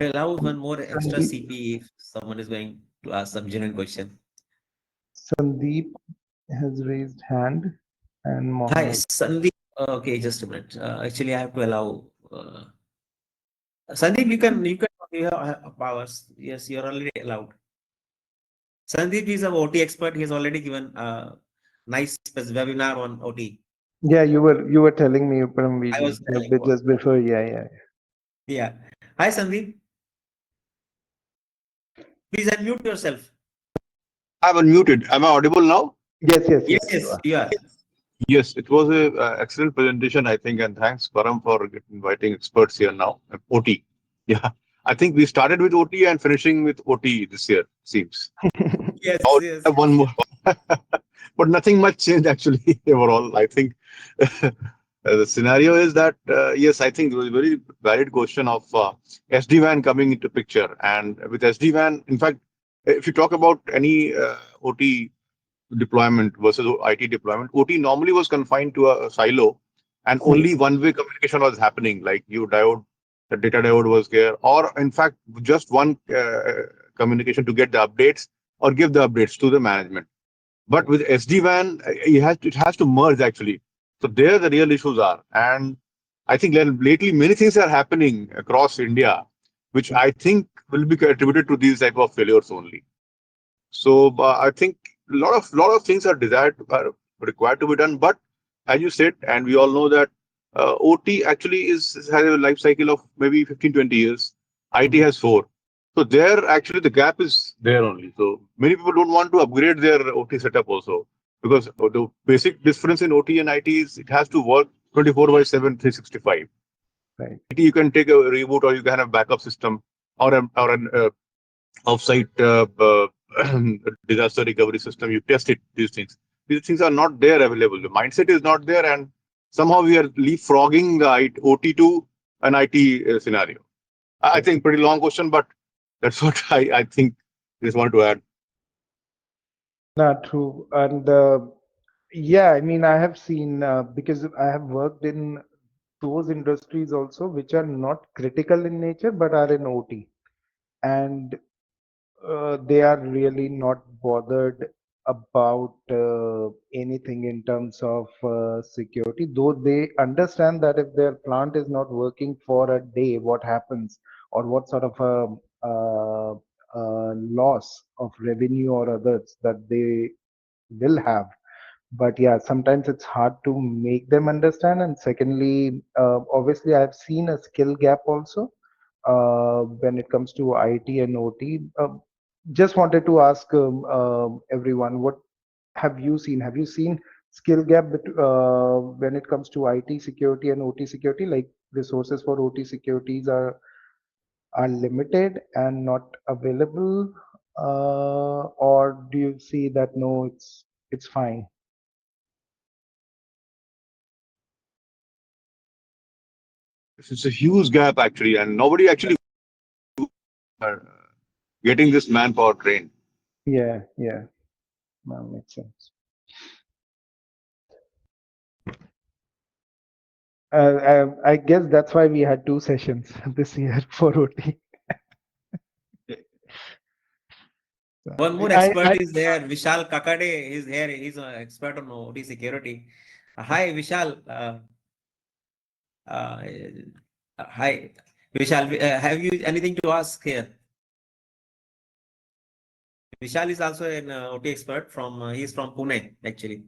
Allow one more extra Sandeep, CP if someone is going to ask some genuine question. Sandeep has raised hand, and Hi, Mohammed. Sandeep. Okay, just a minute. Actually, I have to allow. Sandeep, you have powers. Yes, you're already allowed. Sandeep is a OT expert. He has already given a nice webinar on OT. Yeah, you were telling me I was Paramveer, telling about. just before. Yeah, yeah. Yeah. Hi, Sandeep. Please unmute yourself. I'm unmuted. Am I audible now? Yes, yes, Yes, yes. You yes, are. you are. Yes, it was a excellent presentation, I think, and thanks, Param, for inviting experts here now. OT. Yeah, I think we started with OT and finishing with OT this year, seems. Yes, Oh, yes, have one yes. more. But nothing much changed actually overall. I think the scenario is that, yes, I think it was a very valid question of SD-WAN coming into picture. And with SD-WAN, in fact, if you talk about any OT deployment versus IT deployment, OT normally was confined to a silo and only one-way communication was happening. Like you diode, the data diode was there, or in fact, just one communication to get the updates or give the updates to the management. But with SD-WAN, it has to merge actually. So there the real issues are. And I think lately many things are happening across India, which I think will be attributed to these type of failures only. So I think a lot of things are are required to be done. But as you said, and we all know that OT actually has a life cycle of maybe 15, 20 years. IT has 4. So there actually the gap is there only. So many people don't want to upgrade their OT setup also because the basic difference in OT and IT is it has to work 24/7, 365. Right. IT you can take a reboot or you can have backup system or an offsite disaster recovery system. You test it. These things are not there available. The mindset is not there, and somehow we are leapfrogging the OT to an IT scenario. I Right. think pretty long question, but that's what I think. Just want to add. Not true. And yeah, I mean, I have seen because I have worked in those industries also, which are not critical in nature but are in OT, and they are really not bothered about anything in terms of security, though they understand that if their plant is not working for a day, what happens or what sort of loss of revenue or others that they will have. But yeah, sometimes it's hard to make them understand. And secondly, obviously I've seen a skill gap also when it comes to IT and OT. Just wanted to ask everyone, what have you seen? Have you seen skill gap when it comes to IT security and OT security? Like resources for OT securities are limited and not available, or do you see that no, it's fine? It's a huge gap actually, and nobody actually are getting this manpower trained. Yeah, yeah, that makes sense. I guess that's why we had two sessions this year for OT. One more I expert is there, Vishal Kakade is here. He's an expert on OT security. Hi, Vishal. Uh, Hi, Vishal. Have you anything to ask here? Vishal is also an OT expert from. He's from Pune, actually.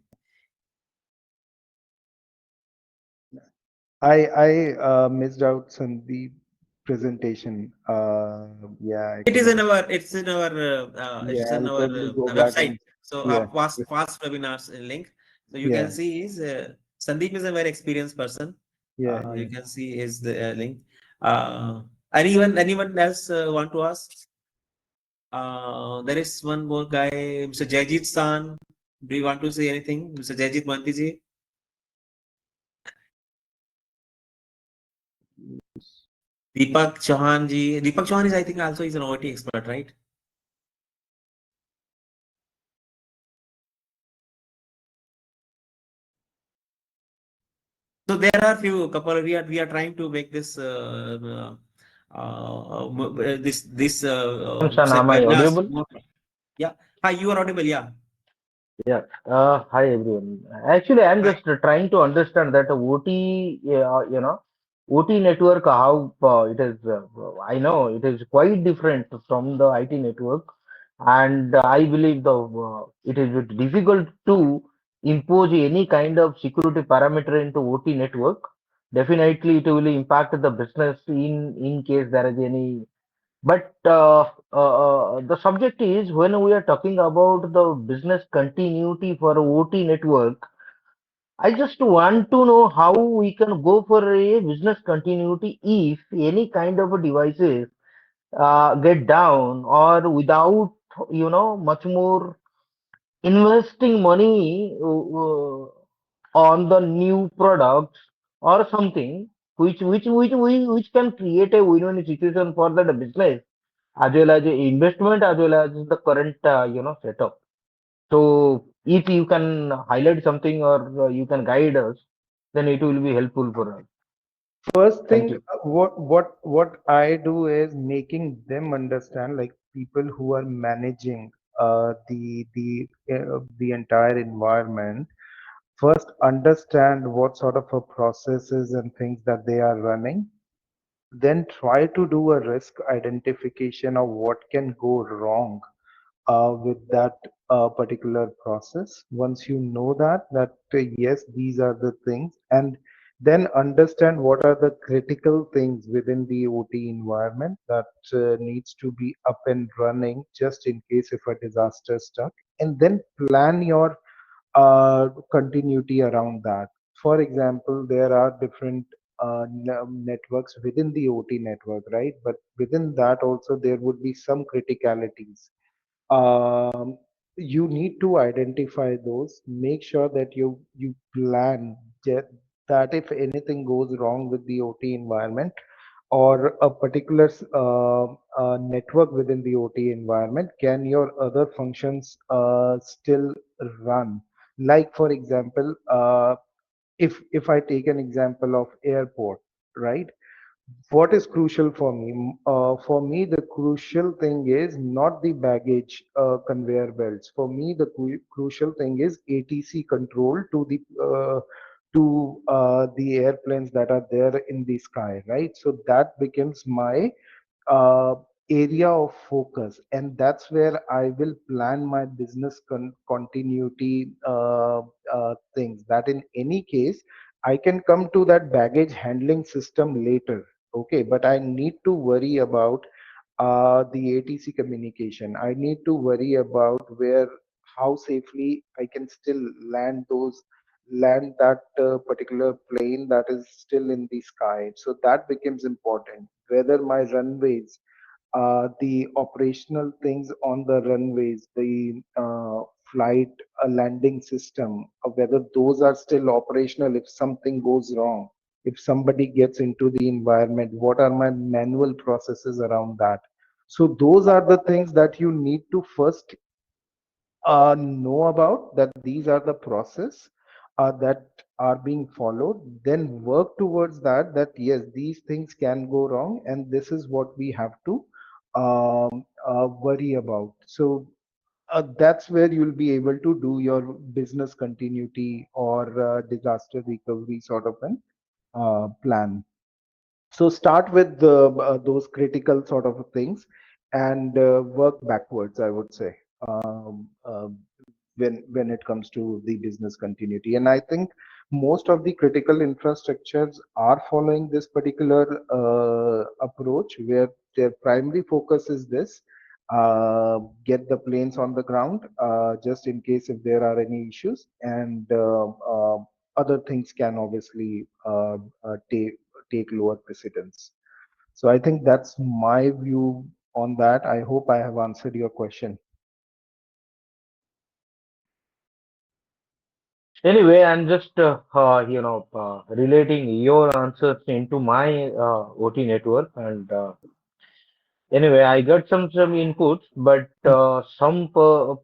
I missed out Sandeep presentation. Yeah, I It is in couldn't. our. Yeah, It's in I'll our probably go back website. and So yeah, past webinars link. So you can yeah, see is Sandeep is a very experienced person. yeah, You yeah. can see his the link. Anyone else want to ask? There is one more guy, Mr. Jajit San. Do you want to say anything, Mr. Jajit Mantiji? Deepak Chauhan ji. Deepak Chauhan is, I think, also is an OT expert, right? So there are few couple. We are trying to make this Shan, say am I webinars. audible? Yeah. Hi, you are audible. Yeah. Yeah. Hi everyone. Actually, I'm Hi. just trying to understand that OT, OT network, how it is. I know it is quite different from the IT network, and I believe it is bit difficult to impose any kind of security parameter into OT network. Definitely, it will impact the business in case there is any. But the subject is when we are talking about the business continuity for OT network, I just want to know how we can go for a business continuity if any kind of a devices get down or without, much more investing money on the new products or something which can create a win-win situation for the business as well as investment as well as the current setup. So if you can highlight something or you can guide us, then it will be helpful for us. First Thank thing, you. what I do is making them understand, like people who are managing the entire environment. First, understand what sort of a processes and things that they are running. Then try to do a risk identification of what can go wrong with that particular process. Once you know that yes, these are the things, and then understand what are the critical things within the OT environment that needs to be up and running just in case if a disaster struck, and then plan your continuity around that. For example, there are different networks within the OT network, right? But within that also there would be some criticalities. You need to identify those, make sure that you plan that if anything goes wrong with the OT environment or a particular network within the OT environment, can your other functions still run? Like for example, if I take an example of airport, right? What is crucial for me? For me, the crucial thing is not the baggage conveyor belts. For me, the crucial thing is ATC control to the airplanes that are there in the sky, right? So that becomes my uh, area of focus, and that's where I will plan my business continuity things. That in any case, I can come to that baggage handling system later. Okay, but I need to worry about the ATC communication. I need to worry about where how safely I can still land that particular plane that is still in the sky. So that becomes important. Whether my runways, the operational things on the runways, the flight landing system, whether those are still operational if something goes wrong, if somebody gets into the environment, what are my manual processes around that? So those are the things that you need to first know about, that these are the process that are being followed, then work towards that, that yes, these things can go wrong and this is what we have to worry about. So that's where you'll be able to do your business continuity or disaster recovery sort of an plan. So start with those critical sort of things and work backwards, I would say, when it comes to the business continuity. And I think most of the critical infrastructures are following this particular approach, where their primary focus is this: get the planes on the ground, just in case if there are any issues, and other things can obviously take lower precedence. So I think that's my view on that. I hope I have answered your question. Anyway, I'm just relating your answers into my OT network, and anyway, I got some inputs, but some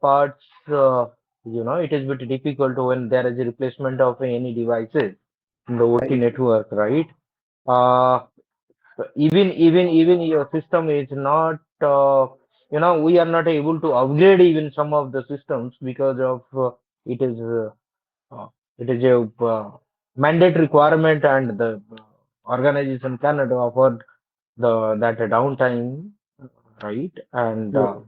parts, it is bit difficult when there is a replacement of any devices in the OT Right. network, right? Uh, even your system is not, we are not able to upgrade even some of the systems because of it is uh, it is a mandate requirement, and the organization cannot afford the that downtime, right? And Right.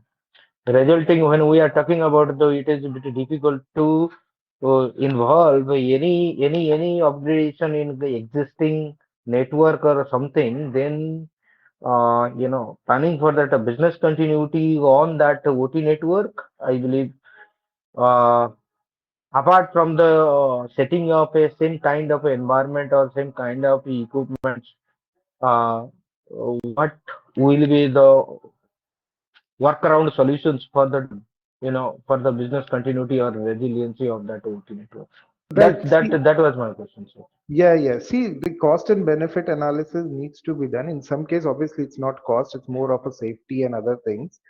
resulting, when we are talking about the, it is a bit difficult to involve any upgradation in the existing network or something. Then planning for that business continuity on that OT network, I believe, uh, apart from the setting up a same kind of environment or same kind of equipment, uh, what will be the workaround solutions for the, for the business continuity or resiliency of that OT network? Right. That was my question, sir. Yeah, yeah. See, the cost and benefit analysis needs to be done. In some case, obviously, it's not cost, it's more of a safety and other things.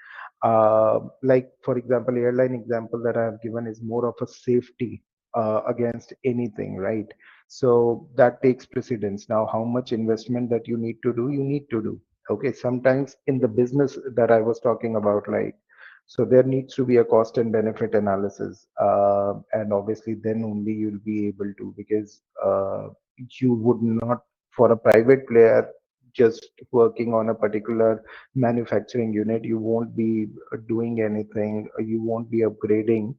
Like, for example, airline example that I have given is more of a safety against anything, right? So that takes precedence. Now, how much investment that you need to do, you need to do. Okay, sometimes in the business that I was talking about, like, so there needs to be a cost and benefit analysis, and obviously then only you'll be able to, because you would not, for a private player just working on a particular manufacturing unit, you won't be doing anything, you won't be upgrading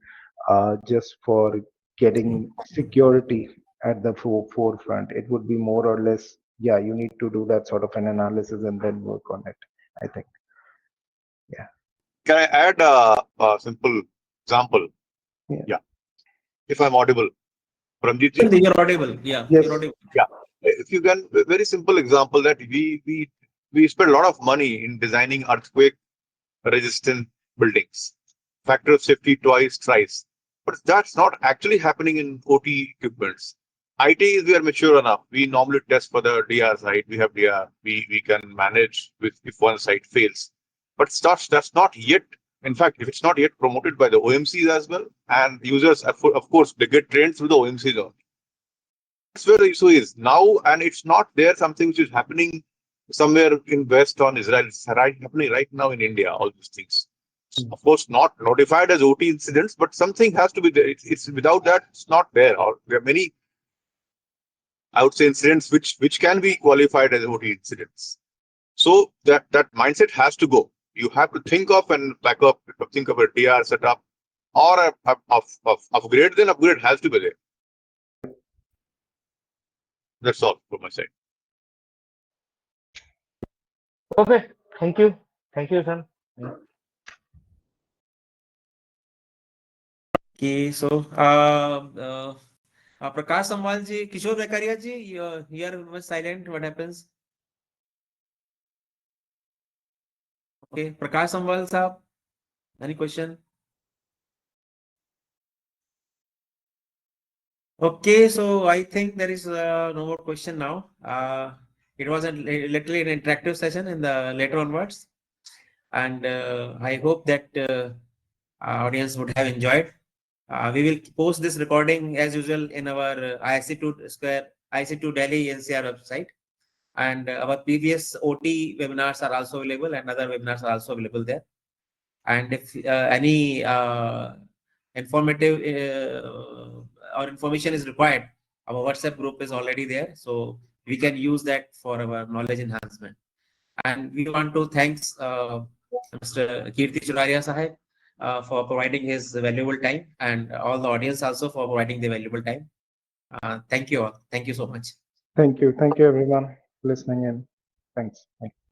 just for getting security at the forefront. It would be more or less, yeah, you need to do that sort of an analysis and then work on it, I think. Yeah. Can I add a simple example? Yeah. Yeah. If I'm audible, Pranjit ji? You're audible. Yeah, you're Yes. audible. Yeah. If you can, very simple example that we spend a lot of money in designing earthquake resistant buildings, factor of safety twice, thrice. But that's not actually happening in OT equipments. IT is we are mature enough. We normally test for the DR site. We have DR. We can manage with if one site fails. But that's not yet. In fact, if it's not yet promoted by the OMCs as well, and users, of course, they get trained through the OMCs only. That's where the issue is now, and it's not there something which is happening somewhere in West on Israel. It's happening right now in India. All these things, of course, not notified as OT incidents, but something has to be there. It's without that, it's not there. Or there are many, I would say, incidents which can be qualified as OT incidents. So that mindset has to go. You have to think of and back up, think of a DR setup or of upgrade. Then upgrade has to be there. That's all from my side. Okay, thank you, sir. Okay, so Prakash Samwal ji, Kishore Bekaria ji, here was silent. What happens? Okay, Prakash Samwal sahab, any question? Okay, so I think there is no more question now. It was literally an interactive session in the later onwards, and I hope that our audience would have enjoyed. We will post this recording as usual in our IC2 Square, IC2 Delhi NCR website, and our previous OT webinars are also available, and other webinars are also available there. And if any informative or information is required, our WhatsApp group is already there, so we can use that for our knowledge enhancement. And we want to thanks Mr. Kirti Choraria Sahib for providing his valuable time, and all the audience also for providing the valuable time. Thank you all. Thank you so much. Thank you. Thank you, everyone, listening in. Thanks. Thank you.